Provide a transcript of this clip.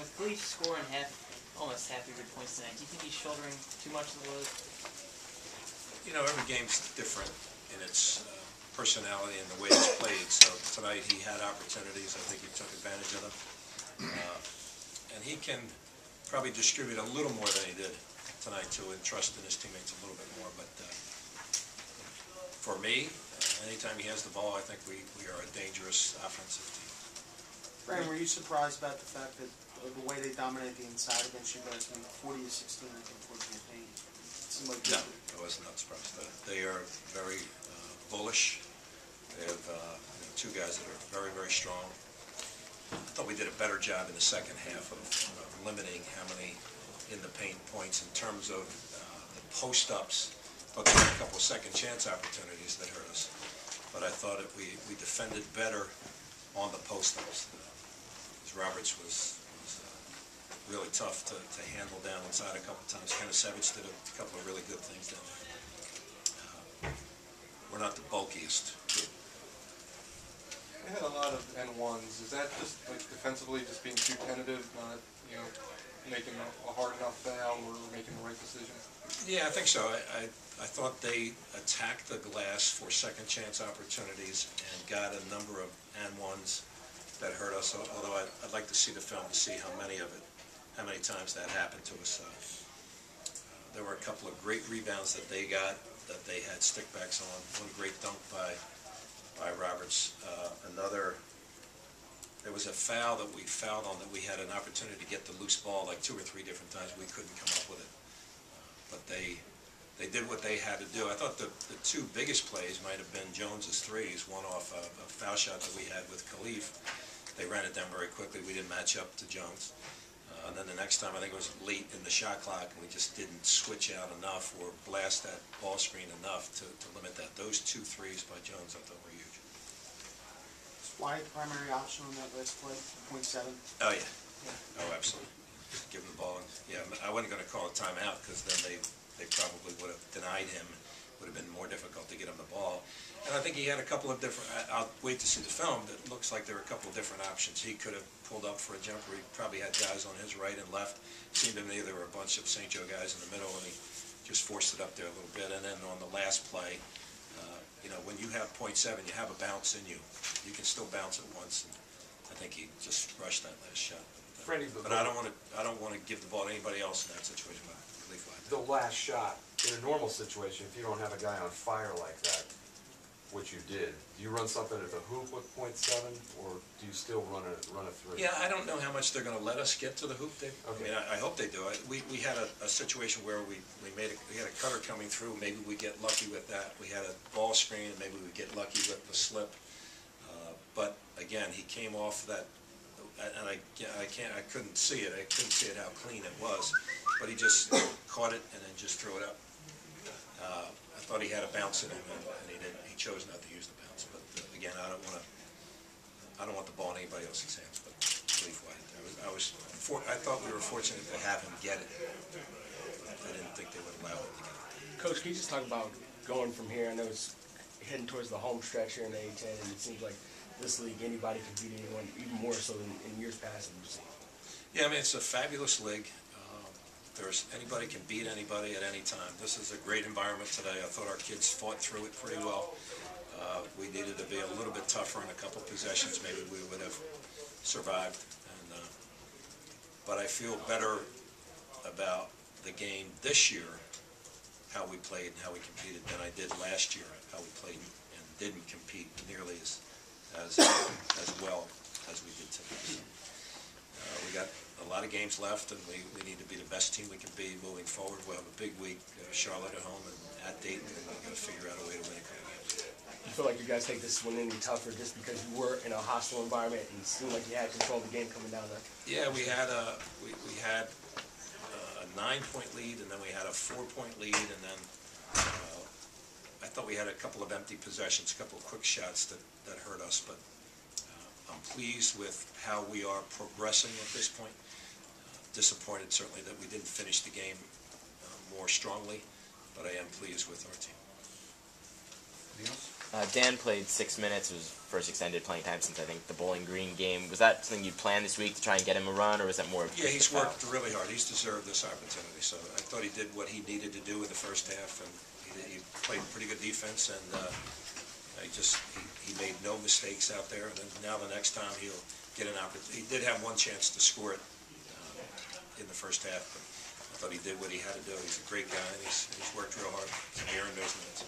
with Khalif scoring almost half of your points tonight, do you think he's shouldering too much of the load? You know, every game's different in its personality and the way it's played. So tonight he had opportunities. I think he took advantage of them. And he can probably distribute a little more than he did tonight too, and trust in his teammates a little bit more. But for me, anytime he has the ball, I think we are a dangerous offensive team. Fran, were you surprised about the fact that the way they dominate the inside against you guys, 40 to 16, I think, for campaign? Like no, I was not surprised. They are very bullish. They have two guys that are very, very strong. I thought we did a better job in the second half of limiting how many in the paint points in terms of the post-ups. But there were a couple of second chance opportunities that hurt us. But I thought we defended better on the post-ups. Roberts was really tough to handle down inside a couple of times. Savage did a couple of really good things down there. We're not the bulkiest group. We had a lot of N1s. Is that just like defensively just being too tentative, not making a hard enough foul or making the right decisions? Yeah, I think so. I thought they attacked the glass for second chance opportunities and got a number of N1s that hurt us, although I'd like to see the film to see how many times that happened to us. There were a couple of great rebounds that they got, that they had stickbacks on. One great dunk by Roberts. There was a foul that we fouled on that we had an opportunity to get the loose ball like 2 or 3 different times. We couldn't come up with it. But they did what they had to do. I thought the two biggest plays might have been Jones's threes, one off a foul shot that we had with Khalif. They ran it down very quickly. We didn't match up to Jones. And then the next time, I think it was late in the shot clock, and we just didn't switch out enough or blast that ball screen enough to limit that. Those 2 threes by Jones I thought were huge. Was Wyatt the primary option on that last play, .7? Oh, yeah. Oh, absolutely. Just give him the ball. Yeah, I wasn't going to call a timeout because then they probably would have denied him. It would have been more difficult to get him the ball. And I think he had a couple of different, I'll wait to see the film, but it looks like there were a couple of different options. He could have pulled up for a jumper. He probably had guys on his right and left. It seemed to me there were a bunch of St. Joe guys in the middle, and he just forced it up there a little bit. And then on the last play, when you have .7, you have a bounce in you. You can still bounce it once. And I think he just rushed that last shot. But I don't want to give the ball to anybody else in that situation. The last shot, in a normal situation, if you don't have a guy on fire like that, which you did, do you run something at the hoop with .7, or do you still run a three? Yeah, I don't know how much they're going to let us get to the hoop. Okay. I mean, I hope they do. We had a situation where we had a cutter coming through. Maybe we get lucky with that. We had a ball screen, and maybe we get lucky with the slip. But again, he came off that, and I couldn't see it. I couldn't see it how clean it was. But he just caught it and then just threw it up. I thought he had a bounce in him, and he didn't. He chose not to use the bounce. But again, I don't want the ball in anybody else's hands. But Khalif Wyatt, I thought we were fortunate to have him get it. But I didn't think they would allow him to get it. Coach, can you just talk about going from here? I know it's heading towards the home stretch here in the A10, and it seems like this league, anybody can beat anyone, even more so than in years past. Yeah, I mean, it's a fabulous league. Anybody can beat anybody at any time. This is a great environment today. I thought our kids fought through it pretty well. We needed to be a little bit tougher in a couple of possessions. Maybe we would have survived. But I feel better about the game this year, how we played and how we competed, than I did last year, how we played and didn't compete nearly as well as we did today. We got a lot of games left, and we need to be the best team we can be moving forward. We'll have a big week, Charlotte at home and at Dayton, and we've got to figure out a way to win a couple games. You feel like you guys take this one any tougher just because you were in a hostile environment and it seemed like you had control of the game coming down there? Yeah, we had a 9-point lead, and then we had a 4-point lead, and then I thought we had a couple of empty possessions, a couple of quick shots that hurt us, but I'm pleased with how we are progressing at this point. Disappointed, certainly, that we didn't finish the game more strongly, but I am pleased with our team. Anything else? Dan played 6 minutes. It was his first extended playing time since I think the Bowling Green game. Was that something you planned this week to try and get him a run, or was that more of Yeah, just he's a foul? worked really hard. He's deserved this opportunity. So I thought he did what he needed to do in the first half, and he played pretty good defense, and he made no mistakes out there. And then now the next time he'll get an opportunity. He did have one chance to score it in the first half, but I thought he did what he had to do. He's a great guy, and he's worked real hard. So he earned those minutes.